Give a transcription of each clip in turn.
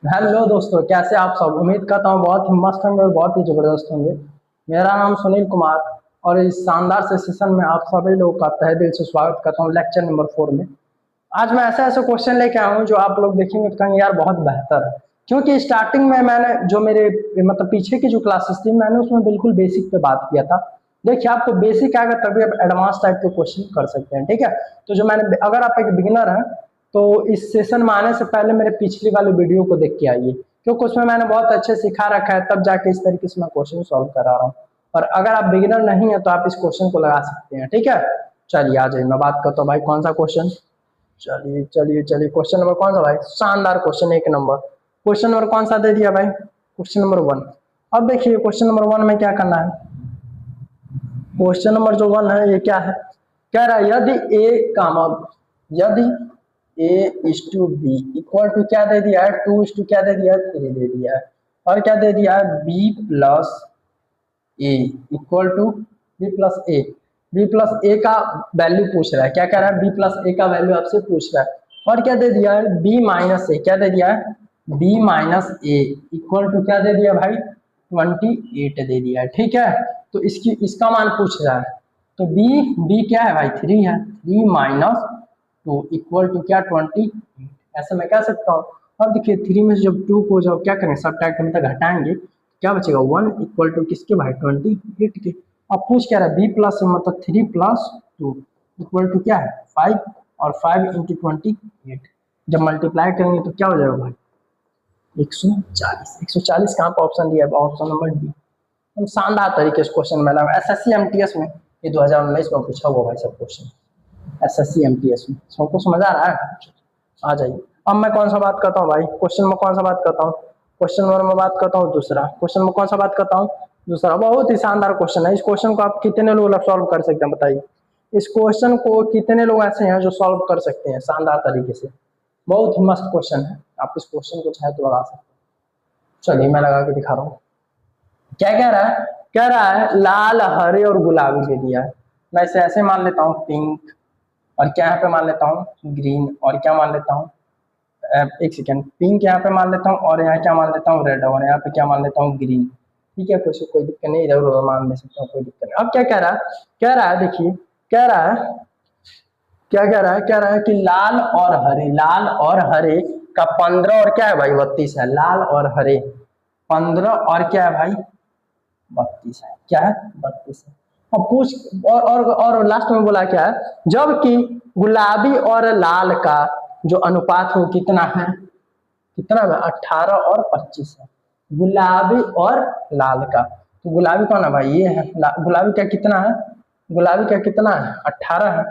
Hello दोस्तों, कैसे आप सब। उम्मीद करता हूँ बहुत ही मस्त होंगे और बहुत ही जबरदस्त होंगे। मेरा नाम सुनील कुमार और इस शानदार से सेशन में आप सभी लोगों का तहे दिल से स्वागत करता हूँ लेक्चर नंबर 4 में। आज मैं ऐसे ऐसे क्वेश्चन लेके आया हूँ जो आप लोग देखेंगे तो कहेंगे यार बहुत बेहतर है, क्योंकि स्टार्टिंग में मैंने जो मेरे मतलब पीछे की जो क्लासेस थी मैंने उसमें बिल्कुल बेसिक पे बात किया था। देखिए, आपको बेसिक आएगा तभी आप एडवांस टाइप के क्वेश्चन कर सकते हैं, ठीक है। तो जो मैंने, अगर आप एक बिगिनर हैं तो इस सेशन में आने से पहले मेरे पिछली वाली वीडियो को देख के आइए, क्योंकि उसमें मैंने बहुत अच्छे सिखा रखा है, तब जाके इस तरीके से मैं क्वेश्चन सॉल्व करा रहा हूँ। और अगर आप बिगिनर नहीं है तो आप इस क्वेश्चन को लगा सकते हैं, ठीक है। चलिए आ जाइए, मैं बात करता हूँ भाई कौन सा क्वेश्चन। चलिए चलिए चलिए, क्वेश्चन नंबर कौन सा भाई, शानदार क्वेश्चन, एक नंबर। क्वेश्चन नंबर कौन सा दे दिया भाई, क्वेश्चन नंबर 1। अब देखिए क्वेश्चन नंबर 1 में क्या करना है। क्वेश्चन नंबर जो 1 है ये क्या है, कह रहा है यदि ए कामा, यदि A is to be equal to क्या दे दिया है, 2 इज टू क्या दे दिया है, 3 दे दिया है। और क्या दे दिया है, B plus A equal to B plus A. B plus A का वैल्यू पूछ रहा है, क्या कह रहा है, बी प्लस ए का वैल्यू आपसे पूछ रहा है। और क्या दे दिया है, बी माइनस ए, क्या दे दिया है, B minus A equal to क्या दे दिया भाई, 28 दे दिया है, ठीक है। तो इसका मान पूछ रहा है, तो बी क्या है भाई, 3 है, 3 माइनस 2 इक्वल टू क्या, 28। ऐसे मैं कह सकता हूँ। अब देखिए 3 में से जब 2 को जब क्या करेंगे, सब्ट्रैक्ट मतलब घटाएंगे, क्या बचेगा, 1 इक्वल टू किसके भाई, 28 के। अब पूछ क्या रहा है, बी प्लस मतलब 3 प्लस 2 इक्वल टू क्या है, 5। और 5 इंटू 28 जब मल्टीप्लाई करेंगे तो क्या हो जाएगा भाई, 140। 140 कहाँ पर ऑप्शन दिया है, ऑप्शन नंबर डी। हम शानदार तरीके से क्वेश्चन में लगा, एसएससी एमटीएस में ये 2019 में पूछा हुआ भाई सब क्वेश्चन, एसएससी एमटीएस में। सबको समझ आ रहा है, आ जाइए। अब मैं कौन सा बात करता हूँ भाई, क्वेश्चन में कौन सा बात करता हूँ, क्वेश्चन नंबर में बात करता हूँ दूसरा। क्वेश्चन में कौन सा बात करता हूँ, दूसरा। बहुत ही शानदार क्वेश्चन है, इस क्वेश्चन को आप कितने लोग सॉल्व कर सकते हैं बताइए। इस क्वेश्चन को कितने लोग ऐसे हैं जो सॉल्व कर सकते हैं शानदार तरीके से। बहुत ही मस्त क्वेश्चन है, आप इस क्वेश्चन को चाहे तो लगा सकते हैं। चलिए मैं लगा के दिखा रहा हूँ। क्या कह रहा है, कह रहा है लाल हरे और गुलाबी दे दिया है। मैं इसे ऐसे मान लेता हूँ पिंक, और क्या यहाँ पे मान लेता हूँ ग्रीन, और क्या मान लेता हूँ, एक सेकेंड, पिंक यहाँ पे मान लेता हूँ, और यहाँ क्या मान लेता हूँ रेड, और यहाँ पे क्या मान लेता हूँ ग्रीन। ठीक है, कोई दिक्कत नहीं, इधर उधर मान ले सकता हूँ, कोई दिक्कत नहीं। अब क्या कह रहा है, कह रहा है देखिए, कह रहा है, क्या कह रहा है, कह रहा है कि लाल और हरे, लाल और हरे का 15 और क्या है भाई 32 है। लाल और हरे 15 और क्या है भाई 32 है, क्या है 32 है। और पूछ, और लास्ट में बोला क्या है, जबकि गुलाबी और लाल का जो अनुपात है कितना है, कितना है 18 और 25 है, गुलाबी और लाल का। तो गुलाबी कौन है भाई, ये है। गुलाबी का कितना है, गुलाबी का कितना है 18 है,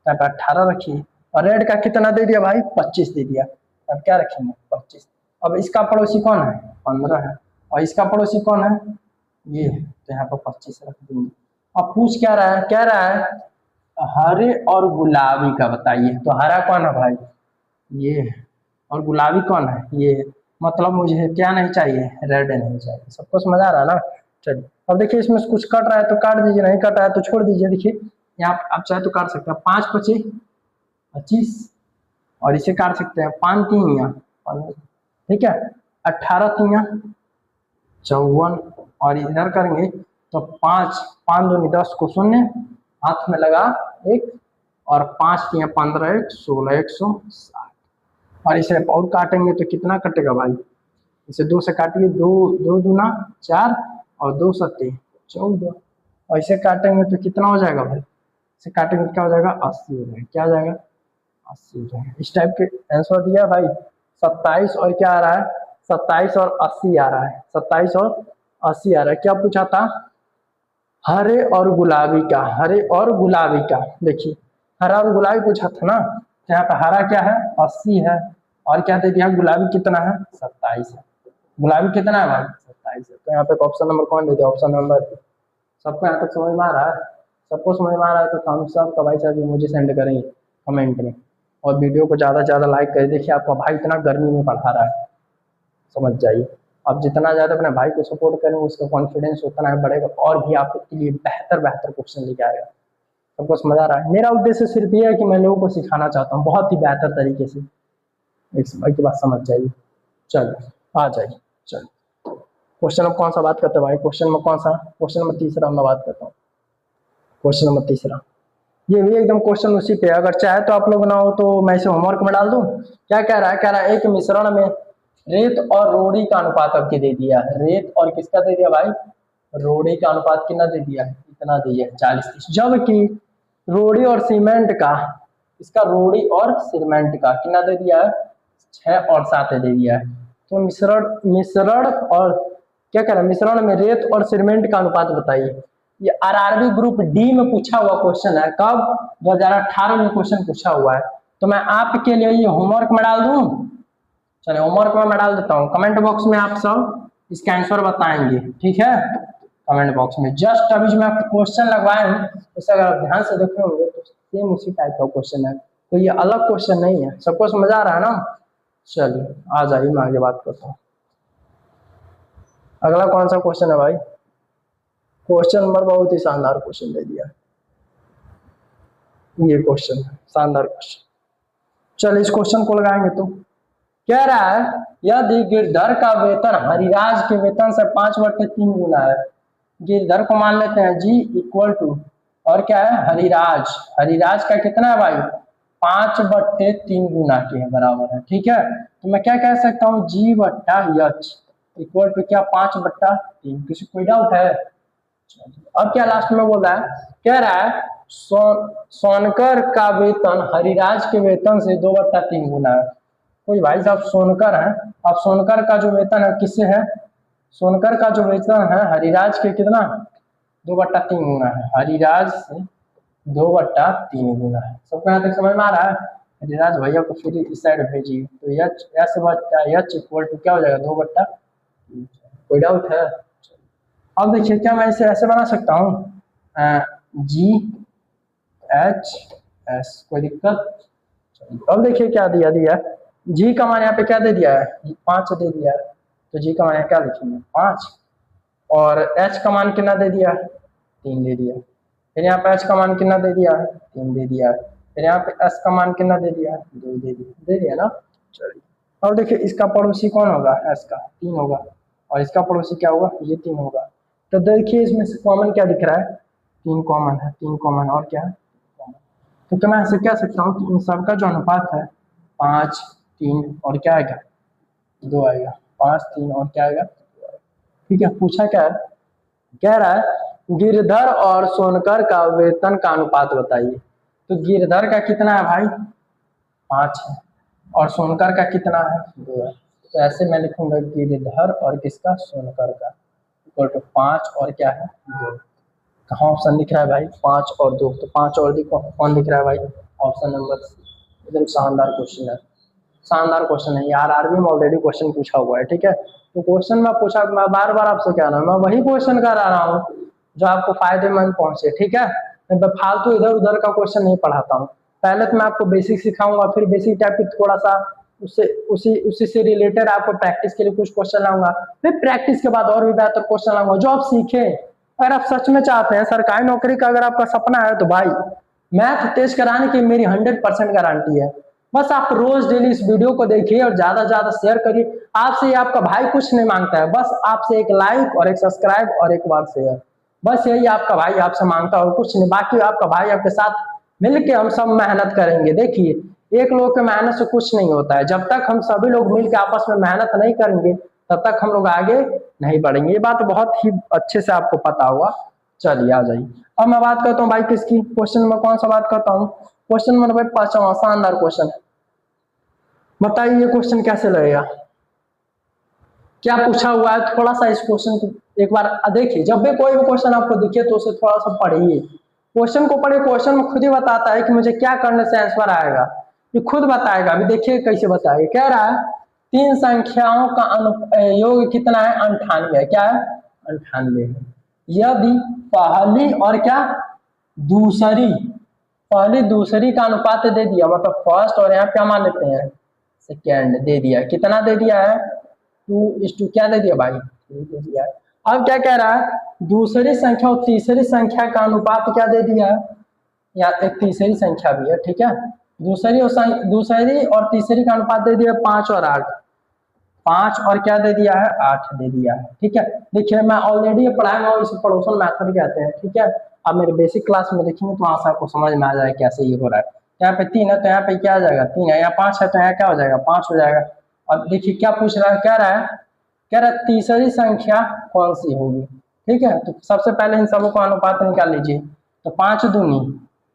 यहाँ पे 18 रखिए। और रेड का कितना दे दिया भाई, 25 दे दिया। अब क्या रखेंगे 25। अब इसका पड़ोसी कौन है, 15 है। और इसका पड़ोसी कौन है, ये है, तो यहाँ पर 25 रख देंगे। अब पूछ क्या रहा है, कह रहा है हरे और गुलाबी का बताइए। तो हरा कौन है भाई, ये है। और गुलाबी कौन है, ये है। मतलब मुझे क्या नहीं चाहिए, रेड नहीं चाहिए। सबको समझ आ रहा है ना। चलिए अब देखिए, इसमें से कुछ कट रहा है तो काट दीजिए, नहीं कट रहा है तो छोड़ दीजिए। देखिए यहाँ आप चाहे तो काट सकते हैं, 5 25 25, और इसे काट सकते हैं 5 3 या 15, ठीक है। 18 3 54, और इधर करेंगे तो 5 5 दूनी 10 को शून्य, हाथ में लगा 1, और 5 3 15 1 16 160। और इसे और काटेंगे तो कितना कटेगा भाई, इसे 2 से काटिए, 2 2 दूना 4, और 2 सत्ते 14। और इसे काटेंगे तो कितना हो जाएगा भाई, इसे काटेंगे तो क्या हो जाएगा 80 हो जाएगा, क्या हो जाएगा 80 हो जाएगा। इस टाइप के आंसर दिया भाई। 27 और क्या आ रहा है, 27 और 80 आ रहा है, 27 और 80 आ रहा है। क्या पूछा था, हरे और गुलाबी का, हरे और गुलाबी का। देखिए हरा और गुलाबी पूछा था ना, तो यहाँ पे हरा क्या है 80 है, और क्या दे दिया गुलाबी कितना है 27 है। गुलाबी कितना है भाई 27 है। तो यहाँ पे ऑप्शन नंबर कौन दे दिया, ऑप्शन नंबर। सबको यहाँ तक समझ में आ रहा है, सबको समझ में आ रहा है तो थम्स अप का भाई साहब मुझे सेंड करेंगे कमेंट में, और वीडियो को ज़्यादा से ज़्यादा लाइक करें। देखिए आपका भाई इतना गर्मी में पढ़ा रहा है, समझ जाइए। आप जितना ज़्यादा अपने भाई को सपोर्ट करेंगे उसका कॉन्फिडेंस उतना ही बढ़ेगा, और भी आपके लिए बेहतर बेहतर क्वेश्चन लेके आएगा। सबको समझ आ रहा है। मेरा उद्देश्य सिर्फ ये है कि मैं लोगों को सिखाना चाहता हूँ बहुत ही बेहतर तरीके से, एक बात समझ जाइए। चलो आ जाइए। चलो क्वेश्चन नंबर कौन सा बात करते हैं भाई? क्वेश्चन नंबर कौन सा? क्वेश्चन नंबर तीसरा मैं बात करता हूँ। क्वेश्चन नंबर तीसरा ये भी एकदम क्वेश्चन उसी पे, अगर चाहे तो आप लोग ना हो तो मैं इसे होमवर्क में डाल दूं। क्या कह रहा है? कह रहा है एक मिश्रण में रेत और रोड़ी का अनुपात आपके दे दिया है। रेत और किसका दे दिया भाई? रोड़ी का अनुपात कितना दे दिया है? इतना दे दिया 40-30। जबकि रोड़ी और सीमेंट का, इसका रोड़ी और सीमेंट का कितना दे दिया है? 6 और 7 दे दिया है। तो मिश्रण और क्या कह रहा है? मिश्रण में रेत और सीमेंट का अनुपात बताइए। ये आरआरबी ग्रुप डी में पूछा हुआ क्वेश्चन है। कब? 2018 में क्वेश्चन पूछा हुआ है। तो मैं आपके लिए ये होमवर्क में डाल दूं। चलिए होमवर्क में मैं डाल देता हूँ। कमेंट बॉक्स में आप सब इसका आंसर बताएंगे, ठीक है? कमेंट बॉक्स में जस्ट अभी जो मैं आपको क्वेश्चन लगवाए हूँ उसे अगर आप ध्यान से देखे होंगे तो सेम उसी टाइप का क्वेश्चन है, तो ये अलग क्वेश्चन नहीं है। सबको समझ आ रहा है ना? चलिए आ जाइए, मैं आगे बात करता हूँ। अगला कौन सा क्वेश्चन है भाई? क्वेश्चन नंबर बहुत ही शानदार क्वेश्चन दे दिया। ये क्वेश्चन है शानदार क्वेश्चन। चलिए इस क्वेश्चन को लगाएंगे। तो कह रहा है यदि गिरधर का वेतन हरिराज के वेतन से 5/3 गुना है। गिरधर को मान लेते हैं जी इक्वल टू, और क्या है? हरिराज। हरिराज का कितना है भाई? 5/3 गुना के बराबर है, ठीक है? तो मैं क्या कह सकता हूँ? G/H इक्वल टू क्या? 5/3। किसी कोई डाउट है? अब क्या लास्ट में बोल रहा है? कह रहा है सोनकर का वेतन हरिराज के वेतन से 2/3 गुना है। कोई भाई साहब सोनकर है, अब सोनकर का जो वेतन है किससे है? सोनकर का जो वेतन है हरिराज के कितना? 2/3 गुना है। हरिराज से 2/3 गुना है। सबको यहाँ तक समझ में आ रहा है? हरिराज भैया को फिर इस साइड भेजिए। तो H इक्वल टू क्या हो जाएगा? 2/3। कोई डाउट है? अब देखिए क्या मैं इसे ऐसे बना सकता हूँ? GHS, कोई दिक्कत? अब देखिए क्या दिया जी का मान यहाँ पे क्या दे दिया है? 5 दे दिया है। तो जी का मान क्या लिखेंगे? 5। और H का मान कितना दे दिया है? 3 दे दिया। फिर यहाँ पे H का मान कितना दे दिया है? 3 दे दिया है। फिर यहाँ पे S का मान कितना दे दिया है? 2 दे दिया ना। चलिए अब देखिए इसका पड़ोसी कौन होगा? S का 3 होगा, और इसका पड़ोसी क्या होगा? ये 3 होगा। तो देखिए इसमें से कॉमन क्या दिख रहा है? 3 कॉमन है। 3 कॉमन और क्या है? तो क्या मैं ऐसे कह सकता हूँ कि इन सबका जो अनुपात है 5, 3 और क्या आएगा? 2 आएगा। 5, 3 और क्या आएगा? 2 आएगा। ठीक है। पूछा क्या है? कह रहा है गिरधर और सोनकर का वेतन का अनुपात बताइए। तो गिरधर का कितना है भाई? 5 है, और सोनकर का कितना है? 2 है। तो ऐसे मैं लिखूंगा गिरधर और किसका? सोनकर का इक्वल टू 5 और क्या है? 2। कहाँ ऑप्शन दिख रहा है भाई? 5 और 2। तो 5 और 2 कौन दिख रहा है भाई? Option number C. एकदम शानदार क्वेश्चन है, शानदार क्वेश्चन है यार। आरबी में ऑलरेडी क्वेश्चन पूछा हुआ है, ठीक है? तो क्वेश्चन में पूछा, मैं बार बार आपसे क्या ना, मैं वही क्वेश्चन कर रहा हूँ जो आपको फायदेमंद पहुंचे, ठीक है? मैं फालतू इधर उधर का क्वेश्चन नहीं पढ़ाता हूँ। पहले तो मैं आपको बेसिक सिखाऊंगा, फिर बेसिक टाइप थोड़ा सा उससे उसी से रिलेटेड आपको प्रैक्टिस के लिए कुछ क्वेश्चन लाऊंगा, फिर प्रैक्टिस के बाद और भी बेहतर क्वेश्चन लाऊंगा जो आप सीखे। अगर आप सच में चाहते हैं सरकारी नौकरी का, अगर आपका सपना है, तो भाई मैथ तेज कराने की मेरी 100% गारंटी है। बस आप रोज डेली इस वीडियो को देखिए और ज्यादा से ज्यादा शेयर करिए। आपसे आपका भाई कुछ नहीं मांगता है, बस आपसे एक लाइक और एक सब्सक्राइब और एक बार शेयर, बस यही आपका भाई आपसे मांगता है, कुछ नहीं। बाकी आपका भाई आपके साथ मिलके हम सब मेहनत करेंगे। देखिए एक लोग के मेहनत से कुछ नहीं होता है। जब तक हम सभी लोग मिलकर आपस में मेहनत नहीं करेंगे तब तक हम लोग आगे नहीं बढ़ेंगे। ये बात बहुत ही अच्छे से आपको पता होगा। चलिए आ जाइए, अब मैं बात करता हूँ भाई किसकी? क्वेश्चन में कौन सा बात करता हूँ? क्वेश्चन नंबर 5वां शानदार क्वेश्चन है। बताइए ये क्वेश्चन कैसे लगेगा? क्या पूछा हुआ है? थोड़ा सा इस क्वेश्चन को एक बार देखिए। जब भी कोई भी क्वेश्चन आपको दिखे तो उसे थोड़ा सा पढ़िए, क्वेश्चन को पढ़िए। क्वेश्चन में खुद ही बताता है कि मुझे क्या करने से आंसर आएगा, ये खुद बताएगा। अभी देखिए कैसे बताएगा। कह रहा है 3 संख्याओं का योग कितना है? 98 है। क्या है? 98 है। यदि पहली और क्या दूसरी, पहली दूसरी का अनुपात दे दिया, मतलब फर्स्ट और यहाँ क्या मान लेते हैं? सेकेंड दे दिया। कितना दे दिया है? 2:2 क्या दे दिया भाई? 2 दे दिया है। अब क्या कह रहा है? दूसरी संख्या और तीसरी संख्या का अनुपात क्या दे दिया है? या एक तीसरी संख्या भी है, ठीक है? दूसरी और तीसरी का अनुपात दे दिया 5 और 8। 5 और क्या दे दिया है, 8 दे दिया है। ठीक है, देखिए मैं ऑलरेडी पढ़ाया हूँ, इसे पड़ोसन मेथड कहते हैं। ठीक है, अब मेरे बेसिक क्लास में देखेंगे तो वहां से आपको समझ में आ जाएगा कैसे ये हो रहा है। यहाँ पे 3 है तो यहाँ पे क्या आ जाएगा, 3 है। यहाँ 5 है तो यहाँ क्या हो जाएगा, 5 हो जाएगा। अब देखिए क्या पूछ रहा है, कह रहा है तीसरी संख्या कौन सी होगी। ठीक है, तो सबसे पहले इन सबों को अनुपात निकाल लीजिए। तो 5 दूनी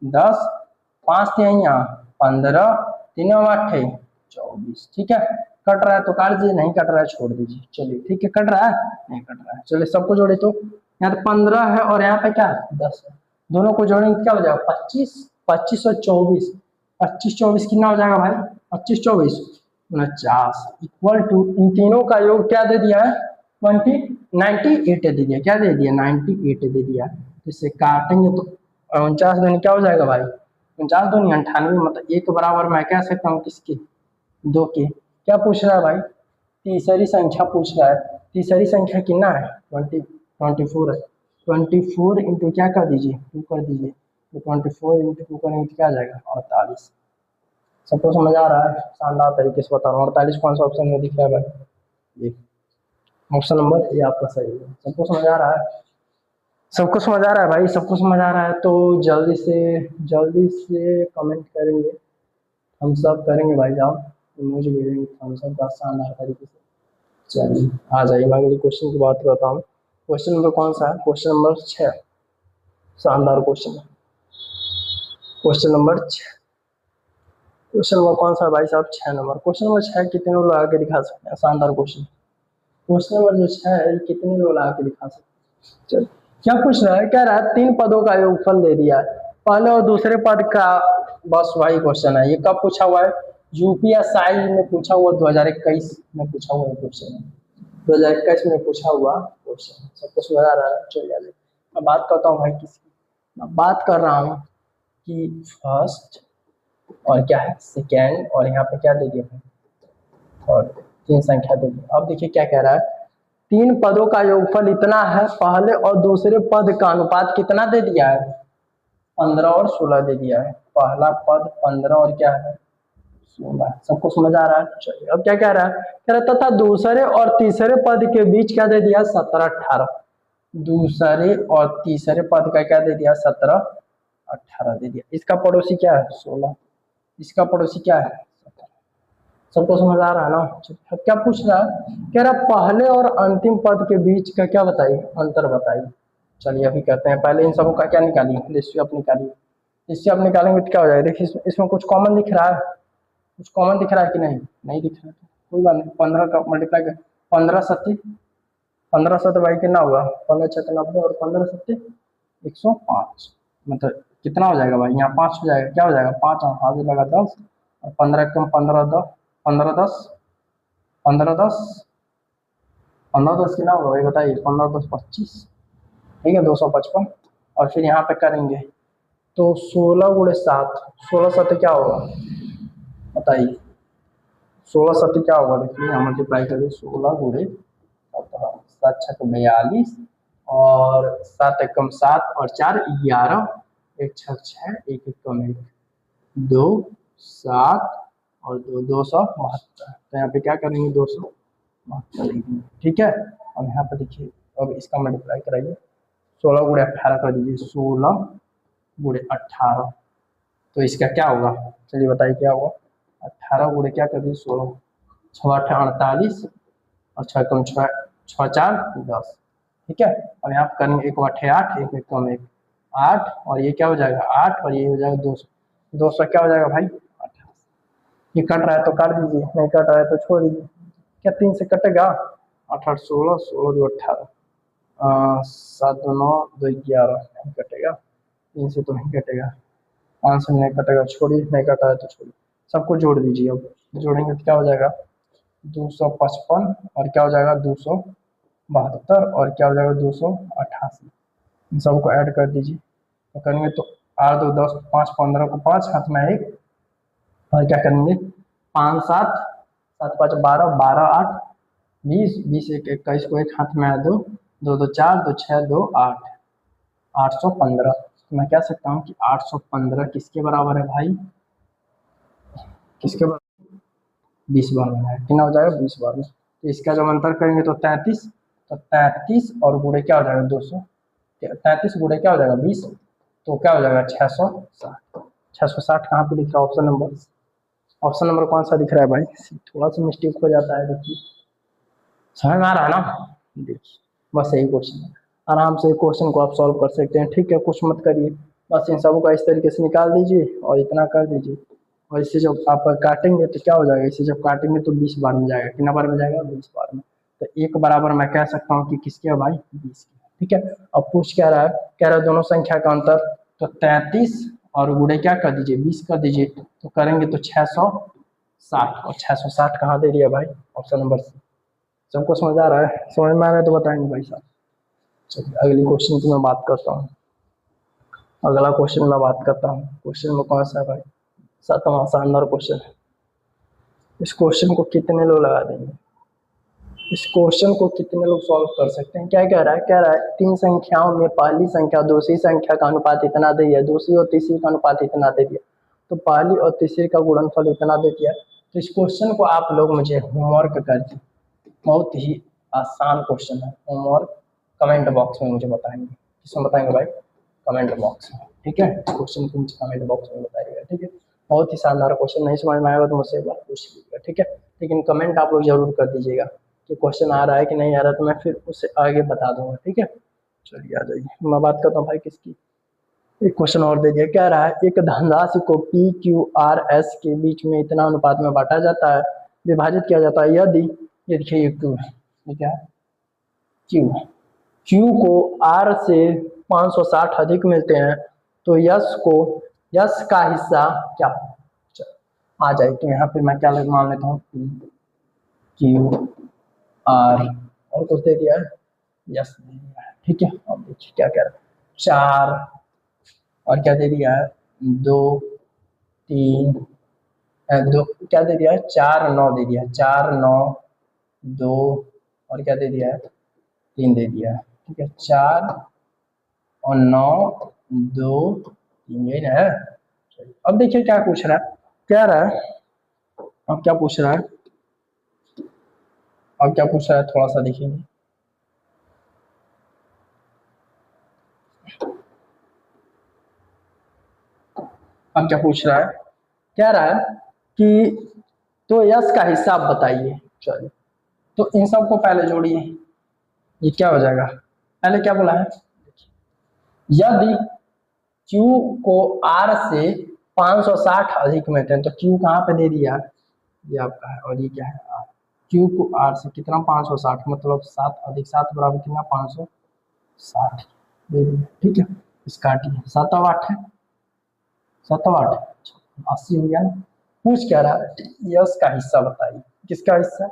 10, 5 तिहैया 15, 3 8 24। ठीक है, कट रहा है तो काट दीजिए, नहीं कट रहा है छोड़ दीजिए। चलिए ठीक है, कट रहा है, नहीं कट रहा है। चलिए सबको जोड़े तो यहाँ तो 15 है और यहाँ पे क्या है, 10 है। दोनों को जोड़ेंगे क्या हो जाएगा, 25, 25 और 24, 25 24 कितना हो जाएगा भाई, 25 24 49 इक्वल टू इन तीनों का योग क्या दे दिया है, 98 दे दिया। क्या दे दिया, 98 दे दिया। तो इसे काटेंगे तो 49 दूनी क्या हो जाएगा भाई, 49 दूनी 98, मतलब एक बराबर मैं कह सकता हूँ किसके, 2 के। क्या पूछ रहा है भाई, तीसरी संख्या पूछ रहा है। तीसरी संख्या कितना है, 24 है। 24 इंटू क्या कर दीजिए, 2 कर दीजिए। तो 24 इंटू 2 करेंगे तो क्या आ जाएगा, 48। सबको समझ आ रहा है, शानदार तरीके से बता रहा हूँ। 48 कौन सा ऑप्शन में दिख रहा है भाई, ये ऑप्शन नंबर ये आपका सही है। सबको समझ आ रहा है, सबको समझ आ रहा है भाई, सबको समझ आ रहा है तो जल्दी से कमेंट करेंगे, हम सब करेंगे भाई साहब, मुझे भेजेंगे हम सब का शानदार तरीके से। चलिए आ जाइए, मैं अगले क्वेश्चन की बात करता हूँ। क्वेश्चन नंबर कौन सा है, क्वेश्चन नंबर 6। शानदार क्वेश्चन है क्वेश्चन नंबर 6। क्वेश्चन नंबर कौन सा है भाई साहब, 6 नंबर। क्वेश्चन नंबर 6 कितने लोग लगा के दिखा सकते हैं, शानदार क्वेश्चन। क्वेश्चन नंबर जो 6 है कितने लोग लगा के दिखा सकते हैं। चलिए क्या पूछ रहा है, कह रहा है 3 पदों का योगफल दे दिया है, पहले और दूसरे पद का। बस वही क्वेश्चन है, ये कब पूछा हुआ है, यूपीएसआई में पूछा हुआ, 2021 में पूछा हुआ क्वेश्चन है, 2021 में पूछा हुआ क्वेश्चन। सबको समझ आ रहा है। चलिए मैं बात करता हूँ भाई किसकी, मैं बात कर रहा हूँ कि फर्स्ट और क्या है, सेकेंड, और यहाँ पे क्या दे दिया भाई, और 3 संख्या दे दी। अब देखिए क्या कह रहा है, 3 पदों का योगफल इतना है, पहले और दूसरे पद का अनुपात कितना दे दिया है, 15 और 16 दे दिया है। पहला पद 15 और क्या है, 16। सबको समझ आ रहा है। चलिए अब क्या कह रहा है, कह रहा तथा दूसरे और तीसरे पद के बीच क्या दे दिया, 17 18। दूसरे और तीसरे पद का क्या दे दिया, 17 18 दे दिया। इसका पड़ोसी क्या है, 16। इसका पड़ोसी क्या है, 17। सबको समझ आ रहा है ना। अब क्या पूछ रहा है, कह रहा पहले और अंतिम पद के बीच का क्या बताइए, अंतर बताइए। चलिए अभी करते हैं, पहले इन सबों का क्या निकालिए, रेशियो आप निकालिए। इससे आप निकालेंगे तो क्या हो जाएगा, देखिए इसमें कुछ कॉमन दिख रहा है, कुछ कॉमन दिख रहा है कि नहीं, नहीं दिख रहा है, कोई बात नहीं। 15 का मल्टीप्लाई कर, 15 सत्ती 15 सत्ते भाई कितना होगा, 15 छक्के 90 और 15 सत्ते 105, मतलब कितना हो जाएगा भाई, यहाँ 5 हो जाएगा। क्या हो जाएगा, 5 और आगे लगा 10 और 15 कम 15 10 15 10 15 10 15 10 कितना होगा भाई बताइए, 15 10 25। ठीक है, 255। और फिर यहाँ पे करेंगे तो 16 गुणे 7, 16 सत्ते क्या होगा बताइए, 16 सत्ते क्या होगा, देखिए यहाँ मल्टीप्लाई करिए, 16 गुणे 7 छक 42 और 7 एकम 7 और 4 11, 1 छक 6, 1 एकम 1 2 7 और 2 272। तो यहाँ पे क्या करेंगे, 272। ठीक है, अब यहाँ पे देखिए, अब इसका मल्टीप्लाई कराइए, 16 गुणे 18 कर दीजिए, 16 गुणे 18। तो इसका क्या होगा, चलिए बताइए क्या होगा, 18 गुणे क्या कर दीजिए, 16 6 8 48 और 6 कम 6 6 4 10। ठीक है, अब यहाँ पर करेंगे 1 8 8 1 1 कम 1 8 और ये क्या हो जाएगा 8 और ये हो जाएगा 200। 200 क्या हो जाएगा भाई 18। ये कट रहा है तो काट दीजिए, नहीं कट रहा है तो छोड़ दीजिए। क्या 3 से कटेगा, 8 8 16 16 2 18 7 2 9 2 11, नहीं कटेगा। 3 से तो नहीं कटेगा, 5 से नहीं कटेगा, छोड़िए, नहीं कटा है तो छोड़िए। सबको जोड़ दीजिए, अब जोड़ेंगे तो क्या हो जाएगा 255 और क्या हो जाएगा 272 और क्या हो जाएगा 288। इन सबको ऐड कर दीजिए, तो करेंगे तो 8 2 10 5 15 को 5 हाथ में 1 और क्या करेंगे 5 7 7 5 12 12 8 20 20 1 21 को 1 हाथ में 2 2 2 4 2 6 2 8 815। तो मैं कह सकता हूँ कि 815 किसके बराबर है भाई, किसके बराबर, 20 बार में है, कितना हो जाएगा 20 बार में। तो इसका जब अंतर करेंगे तो 33, तो 33 और गुणे क्या हो जाएगा 200, 33 गुणे क्या हो जाएगा 20, तो क्या हो जाएगा 660। 660 कहाँ पे दिख रहा है? ऑप्शन नंबर कौन सा दिख रहा है भाई? थोड़ा सा मिस्टेक हो जाता है, देखिए समझ में आ रहा है ना? देखिए बस यही क्वेश्चन है, आराम से क्वेश्चन को आप सॉल्व कर सकते हैं, ठीक है, कुछ मत करिए, बस इन सबको इस तरीके से निकाल दीजिए और इतना कर दीजिए, और इसे जब आप काटेंगे तो क्या हो जाएगा, इसे जब काटेंगे तो 20 बार में जाएगा, कितना बार में जाएगा? 20 बार में। तो एक बराबर मैं कह सकता हूँ कि किसके है भाई? 20 के, ठीक है। अब पूछ क्या रहा है? कह रहा है दोनों संख्या का अंतर, तो 33 और गुणे क्या कर दीजिए 20 कर दीजिए, तो करेंगे तो 660, और 660 कहाँ दे दिया भाई? Option number C. सबको समझ आ रहा है? समझ में आ रहा है तो बताएंगे भाई साहब। चलिए अगली क्वेश्चन की मैं बात करता हूँ। अगला क्वेश्चन मैं बात करता हूँ, क्वेश्चन में कौन सा है भाई? 7वां शानदार क्वेश्चन है। इस क्वेश्चन को कितने लोग लगा देंगे? इस क्वेश्चन को कितने लोग सॉल्व कर सकते हैं? क्या कह रहा है? कह रहा है तीन संख्याओं में पहली संख्या दूसरी संख्या का अनुपात इतना दे दिया, दूसरी और तीसरी का अनुपात इतना दे दिया, तो पहली और तीसरी का गुणनफल इतना दे दिया। तो इस क्वेश्चन को आप लोग मुझे होमवर्क कर दी, बहुत ही आसान क्वेश्चन है, होमवर्क कमेंट बॉक्स में मुझे बताएंगे। किसमें बताएंगे भाई? कमेंट बॉक्स में, ठीक है। क्वेश्चन को मुझे कमेंट बॉक्स में बताइएगा, ठीक है। बहुत ही शानदार क्वेश्चन, नहीं समझ में आएगा तो मुझसे एक बार पूछ लीजिएगा, ठीक है। लेकिन कमेंट आप लोग जरूर कर दीजिएगा कि क्वेश्चन आ रहा है कि नहीं आ रहा, तो मैं फिर उससे आगे बता दूंगा, ठीक है। चलिए आ जाइए, मैं बात करता हूँ भाई किसकी। एक क्वेश्चन और दे दिया, क्या रहा है? एक धनराशि को पी क्यू आर एस के बीच में इतना अनुपात में बांटा जाता है, विभाजित किया जाता है, यदि ये देखिए ये क्यू है, ये क्या है? क्यू है। क्यू को आर से 560 अधिक मिलते हैं, तो यस को, यस का हिस्सा क्या? आ जाए तो यहाँ पे मैं क्या मान लेता हूँ, पी क्यू आर, और कुछ दे दिया है, यस दे दिया है, ठीक है। अब देखिए क्या कह रहा है, 4 और क्या दे दिया है, 2 3 2 क्या दे दिया है, 4 9 दे दिया है, 4 9 2 और क्या दे दिया है, 3 दे दिया है, ठीक है। 4 और 9 2 3, यही ना है। अब देखिए क्या पूछ रहा है, क्या रहा है, अब क्या पूछ रहा है, अब क्या पूछ रहा है, थोड़ा सा देखेंगे। अब क्या पूछ रहा है, कह रहा है कि तो यस का हिस्सा आप बताइए। चलिए तो इन सबको पहले जोड़िए, ये क्या हो जाएगा, पहले क्या बोला है, यदि Q को R से 560 अधिक मिलते हैं, तो Q कहाँ पे दे दिया, ये आपका है, और ये क्या है R। Q को R से कितना 560, मतलब 7 अधिक 7 बराबर कितना 560 दे दिया, ठीक है। इस काटिए, 7 और 8 है, 7 और 8 80 हो गया ना। पूछ क्या रहा है, यस का हिस्सा बताइए, किसका हिस्सा,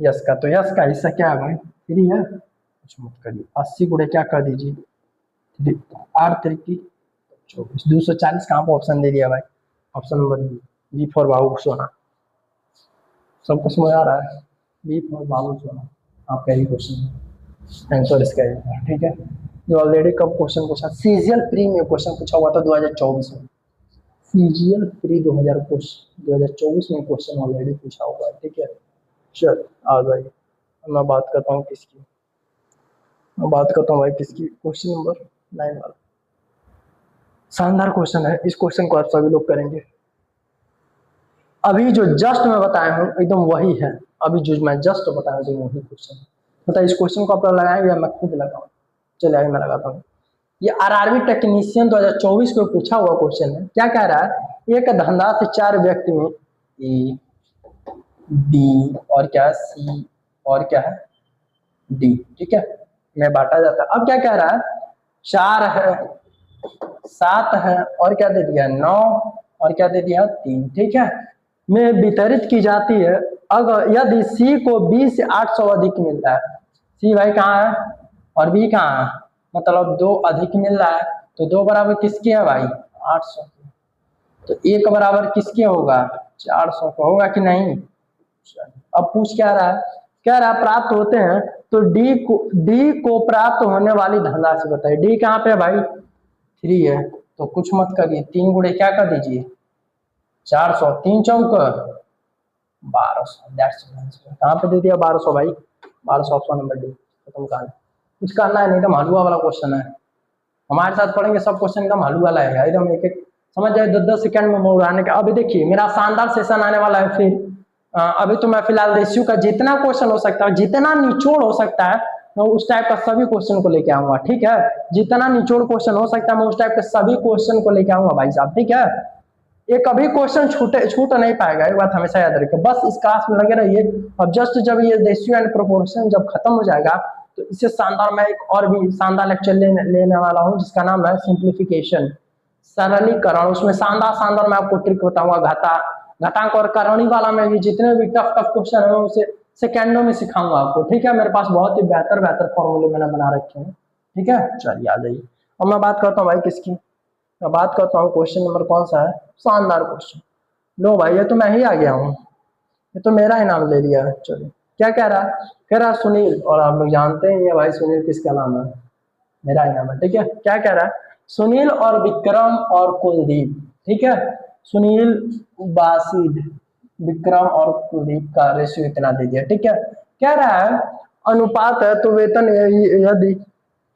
यस का। तो यस का हिस्सा क्या है भाई, 3 है, कुछ मत करिए, 80 गुणे क्या कर दीजिए 3, 8 3 24, 240 कहाँ पर ऑप्शन दे दिया भाई, ऑप्शन नंबर बी फॉर बाबू सोना। सबको समझ आ रहा है, बी फॉर बाबू सोना आपका ही क्वेश्चन आंसर इसका है, ठीक है। ये ऑलरेडी कब क्वेश्चन पूछा, सीजीएल प्री में क्वेश्चन पूछा हुआ था 2024 में, सीजीएल प्री 2024 में क्वेश्चन ऑलरेडी पूछा हुआ है, ठीक है। चल आ जाइए, मैं बात करता हूँ किसकी, मैं बात करता हूँ भाई किसकी, क्वेश्चन नंबर 9 वाला। शानदार क्वेश्चन है, इस क्वेश्चन को आप सभी लोग करेंगे। अभी जो जस्ट मैं बताया हूँ एकदम वही है, अभी जो मैं जस्ट बताया हूँ वही क्वेश्चन, मतलब इस क्वेश्चन को आप लगाएंगे या मैं खुद लगाऊँ? चलिए आगे मैं लगाता हूँ। ये आरआरबी टेक्नीशियन 2024 को पूछा हुआ क्वेश्चन है। क्या कह रहा है, एक धनराशि 4 व्यक्ति में ए बी और क्या सी और क्या है डी, ठीक है, में बांटा जाता है। अब क्या कह रहा है, 4 है 7 है और क्या दे दिया 9 और क्या दे दिया 3, ठीक है, में वितरित की जाती है अगर यदि सी को बी से 800 अधिक मिलता है। सी भाई कहाँ है और बी कहाँ है, मतलब 2 अधिक मिल रहा है, तो 2 बराबर किसके है भाई 800, तो 1 बराबर किसके होगा 400 का होगा कि नहीं। अब पूछ क्या रहा है, कह रहा है प्राप्त होते हैं, तो डी को प्राप्त होने वाली धनराशि बताइए। डी कहाँ पे है भाई 3 है, तो कुछ मत करिए, 3 गुणे क्या कर दीजिए 400, 3 चौक 1200, दैट्स आंसर। कहाँ पे दे दिया 1200 भाई, 1200 ऑप्शन नंबर डी, खत्म कहानी। कुछ करना है नहीं तो हलवा वाला क्वेश्चन है, हमारे साथ पढ़ेंगे सब क्वेश्चन एकदम हलवा वाला है एकदम, एक एक समझ जाए 10-10 सेकंड में उड़ाने का। अभी देखिए मेरा शानदार सेशन आने वाला है फिर। अभी तो मैं फिलहाल रेशियो का जितना क्वेश्चन हो सकता है, जितना निचोड़ हो सकता है, मैं उस टाइप का सभी क्वेश्चन को लेके आऊंगा, ठीक है। जितना निचोड़ क्वेश्चन हो सकता है मैं उस टाइप के सभी क्वेश्चन को लेके आऊंगा भाई साहब, ठीक है। ये कभी क्वेश्चन छूट नहीं पाएगा, एक बात हमेशा याद रखिए, बस इस क्लास में लगे रहिए। अब जस्ट जब ये रेशियो एंड प्रोपोर्शन जब खत्म हो जाएगा तो इससे शानदार मैं एक और भी शानदार लेक्चर लेने वाला हूँ, जिसका नाम है सिंप्लीफिकेशन, सरलीकरण। उसमें शानदार शानदार मैं आपको ट्रिक बताऊंगा, घातांक और करणी वाला में भी जितने भी टफ टफ क्वेश्चन है उसे सेकेंडों में सिखाऊंगा आपको, ठीक है। मेरे पास बहुत ही बेहतर बेहतर फॉर्मूले मैंने बना रखे हैं, ठीक है। चलिए आ जाइए, अब मैं बात करता हूँ भाई किसकी, मैं बात करता हूँ क्वेश्चन नंबर कौन सा है, शानदार क्वेश्चन। लो भाई ये तो मैं ही आ गया हूँ, ये तो मेरा ही नाम ले लिया है। चलिए क्या कह रहा है, कह रहा है सुनील, और आप लोग जानते हैं ये भाई सुनील किसका नाम है, मेरा ही नाम है, ठीक है। क्या कह रहा है, सुनील और विक्रम और कुलदीप, ठीक है। सुनील, बासिद, विक्रम और कुलदीप का रेशियो इतना दे दिया, ठीक है। कह रहा है अनुपात है तो वेतन यदि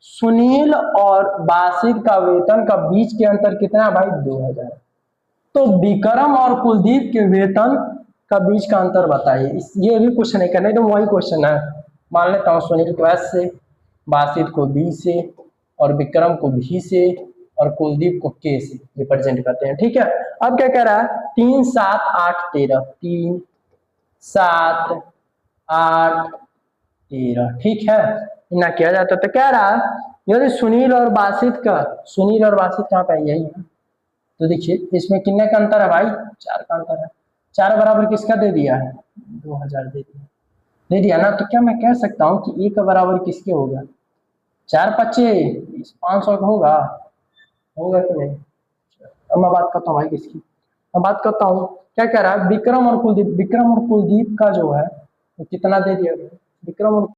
सुनील और बासिद का वेतन का बीच के अंतर कितना है भाई, 2000, तो विक्रम और कुलदीप के वेतन का बीच का अंतर बताइए। ये भी कुछ नहीं करना, तो वही क्वेश्चन है। मान लेता हूँ सुनील को एस से, बासिद को बी से, और विक्रम को भी से, और कुलदीप को के से रिप्रेजेंट करते हैं, ठीक है। अब क्या कह रहा है, 3 7 8 13, 3 7 8 13, ठीक है। ना किया जाता तो कह रहा है यदि सुनील और बासिद कहाँ पे, यही है। तो देखिए इसमें कितने का अंतर है भाई, 4 का अंतर है। 4 बराबर किसका दे दिया है, 2000 दे दिया ना। तो क्या मैं कह सकता हूँ कि 1 बराबर किसके होगा, 4 पच्चे 500 का होगा कि नहीं। अब मैं बात करता हूँ भाई किसकी, मैं बात करता हूँ क्या कह रहा है, विक्रम और कुलदीप का जो है वो कितना दे दिया, विक्रम और